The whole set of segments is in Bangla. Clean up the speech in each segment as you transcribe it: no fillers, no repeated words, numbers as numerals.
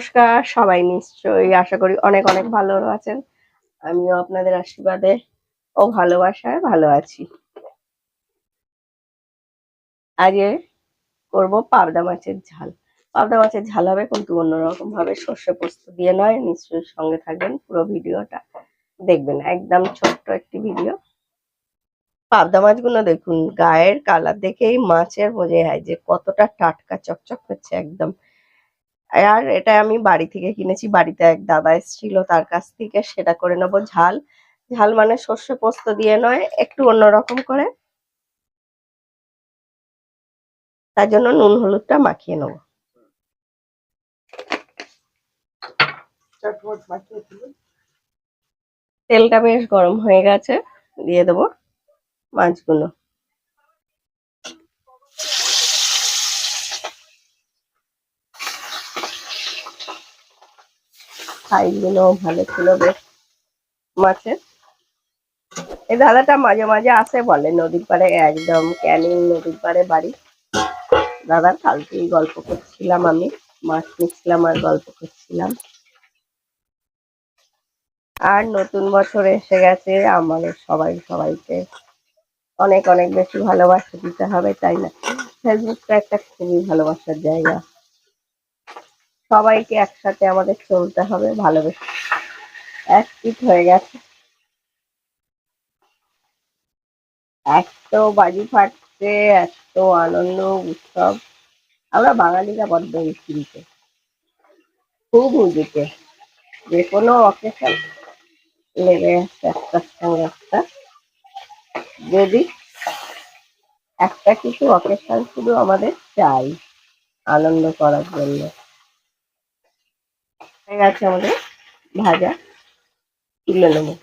নমস্কার, সবাই নিশ্চয়ই আশা করি অনেক অনেক ভালো আছেন। আমিও আপনাদের আশীর্বাদে ও ভালোবাসায় ভালো আছি। আজকে করব পাবদা মাছের ঝাল। পাবদা মাছের ঝাল হবে কিন্তু অন্যরকম ভাবে, সর্ষে পোস্ত দিয়ে নয়। নিশ্চয়ই সঙ্গে থাকবেন, পুরো ভিডিওটা দেখবেন। একদম ছোট্ট একটি ভিডিও। পাবদা মাছগুলো দেখুন, গায়ের কালার দেখেই মাছের বোঝা যায় যে কতটা টাটকা, চকচক করছে একদম। আর এটা আমি বাড়ি থেকে কিনেছি, বাড়িতে এক দাদা এসেছিল, তার কাছ থেকে সেটা করে নেবো ঝাল। ঝাল মানে সর্ষে পোস্ত দিয়ে নয়, একটু অন্যরকম করে। তার জন্য নুন হলুদটা মাখিয়ে নেবো। তেলটা বেশ গরম হয়ে গেছে, দিয়ে দেবো মাছগুলো। সাইজগুলো ভালো ছিল বেশ মাছের। এই দাদাটা মাঝে মাঝে আসে, বলে নদীর পাড়ে, একদম ক্যানিং নদীর পাড়ে বাড়ি। দাদার কালকেই গল্প করছিলাম, আমি মাছ নিচ্ছিলাম আর গল্প করছিলাম। আর নতুন বছর এসে গেছে, আমাদের সবাইকে অনেক অনেক বেশি ভালোবাসা দিতে হবে, তাই না? ফেসবুকটা একটা খুবই ভালোবাসার জায়গা। সবাইকে একসাথে আমাদের চলতে হবে ভালোবেসে। এক পিঠ হয়ে গেছে, এত বাজি ফাটছে, এত আনন্দ উৎসব। আমরা বাঙালিরা বড্ড মিষ্টিতে, খুব হুজুকে। যে কোনো অকেশন লেগে আসছে একটার সঙ্গে একটা। যদি একটা কিছু অকেশন শুধু আমাদের চাই আনন্দ করার জন্য। হয়ে গেছে আমাদের ভাজা, তুলে নেবো।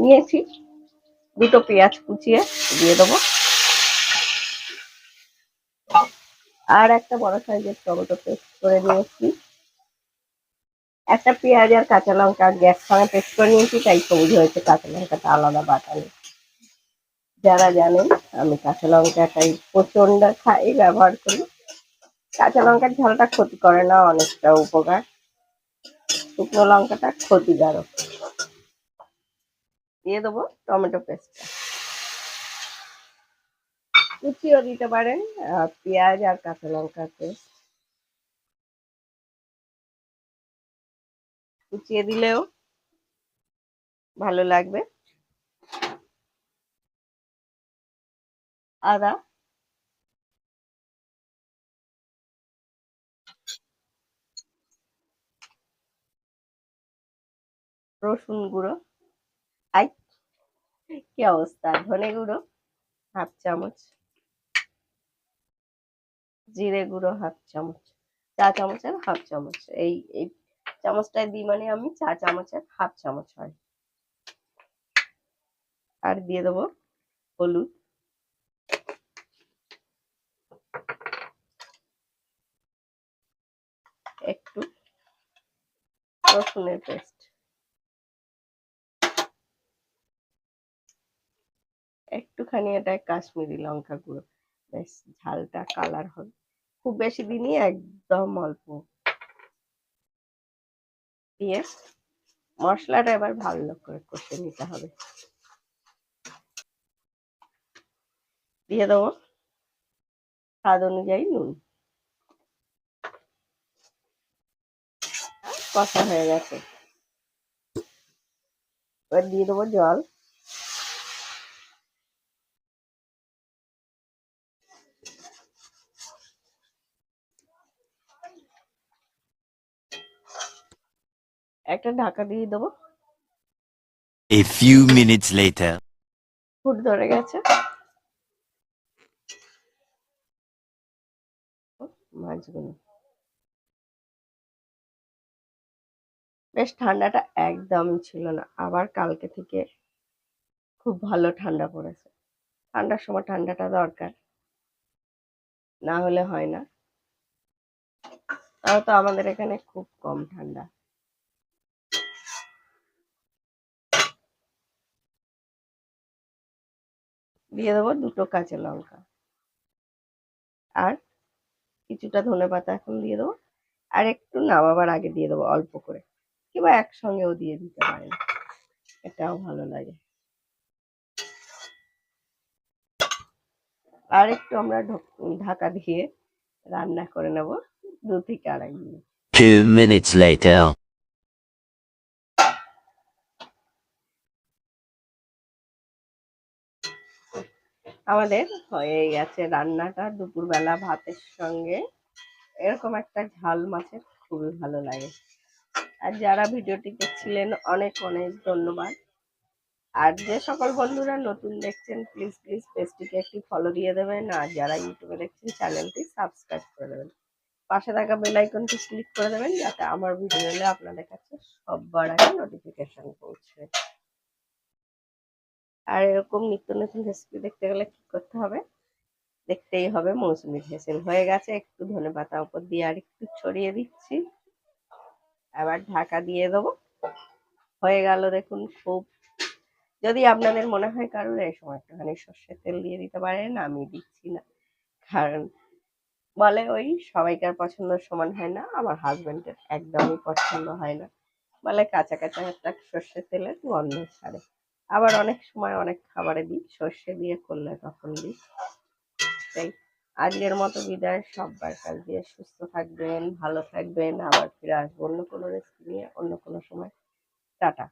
নিয়েছি দুটো পেঁয়াজ কুচিয়ে দিয়ে দেবো, আর একটা বড় সাইজের টমেটো পেস্ট করে নিয়েছি। একটা পেঁয়াজ আর কাঁচা লঙ্কা গ্যাস সঙ্গে পেস্ট করে নিয়েছি, তাই সবুজ হয়েছে, কাঁচা লঙ্কাটা আলাদা বাটা নেই। যারা জানেন আমি কাঁচা লঙ্কাটাই প্রচন্ড খাই, ব্যবহার করি। কাঁচা লঙ্কার ঝালটা ক্ষতি করে না, অনেকটা উপকার। শুকনো লঙ্কাটা ক্ষতিকারক। দিয়ে দেবো টমেটো পেস্টটা, কুচিও দিতে পারেন। পেঁয়াজ আর কাঁচা লঙ্কা পেস্ট কুচিয়ে দিলেও ভালো লাগবে। আদা, রসুন গুঁড়ো, আই কি অবস্থা, ধনে গুঁড়ো হাফ চামচ, জিরে গুঁড়ো হাফ চামচ, চা চামচের হাফ চামচ। এই এই চামচটায় দিই মানে আমি চা চামচের হাফ চামচ হয়। আর দিয়ে দেবো হলুদ, একটু রসুনের পেস্ট, একটুখানি এটা কাশ্মীরি লঙ্কা গুঁড়ো, বেশ ঝালটা কালার হবে। খুব বেশি দিনই, একদম অল্প দিয়ে মশলাটা এবার ভালো করে কষে নিতে হবে। দিয়ে দেবো স্বাদ অনুযায়ী নুন। কষা হয়ে গেছে, এবার দিয়ে দেবো জল। একটা ঢাকা দিয়ে দেবো। A few minutes later. Foot ধরে গেছে, মাছগুলো বেশ। ঠান্ডাটা একদম ছিল না, আবার কালকে থেকে খুব ভালো ঠান্ডা পড়েছে। ঠান্ডার সময় ঠান্ডাটা দরকার, না হলে হয় না। তাও তো আমাদের এখানে খুব কম ঠান্ডা। দিয়ে দেবো 2টো কাঁচা লঙ্কা, আর কিছুটা ধনেপাতা এখন দিয়ে দেবো, আর একটু নামাবার আগে দিয়ে দেবো অল্প করে, কিংবা একসঙ্গেও দিয়ে দিতে পারেন, এটাও ভালো লাগে। আর একটু আমরা ঢাকা দিয়ে রান্না করে নেব 2 থেকে 2.5 মিনিট। 2 minutes later. আমাদের হয়ে গেছে রান্নাটা। দুপুরবেলা ভাতের সঙ্গে এরকম একটা ঝাল মাছের খুবই ভালো লাগে। আর যারা ভিডিওটি দেখছিলেন অনেক অনেক ধন্যবাদ। আর যে সকল বন্ধুরা নতুন দেখছেন প্লিজ প্লিজ পেজটিকে একটি ফলো দিয়ে দেবেন, আর যারা ইউটিউবে দেখছেন চ্যানেলটি সাবস্ক্রাইব করে দেবেন, পাশে থাকা বেল আইকনটি ক্লিক করে দেবেন যাতে আমার ভিডিও এলে আপনাদের কাছে সবার আগে নোটিফিকেশন পৌঁছবে। আর এরকম নিত্য নতুন রেসিপি দেখতে গেলে কি করতে হবে, দেখতেই হবে মৌসুমী হেসেল। হয়ে গেছে, একটু ধনেপাতা উপর দিয়ে আর একটু ছড়িয়ে দিচ্ছি, আবার ঢাকা দিয়ে দেবো। হয়ে গেল দেখুন। খুব, যদি আপনাদের মনে হয় কারোর এই সময় একটুখানি সর্ষের তেল দিয়ে দিতে পারেন, আমি দিচ্ছি না, কারণ বলে ওই সবাইকার পছন্দ সমান হয় না, আমার হাজবেন্ডের একদমই পছন্দ হয় না, বলে কাঁচা কাঁচা একটা সর্ষের তেলের গন্ধ ছাড়ে। আবার অনেক সময় অনেক খাবারে দিই, সর্ষে দিয়ে করলে তখন দিই। তাই আজকের মতো বিদায়, সব্বার কাছ দিয়ে সুস্থ থাকবেন, ভালো থাকবেন, আবার ফিরে আসবো অন্য কোনো রেসিপি নিয়ে অন্য কোনো সময়। টাটা।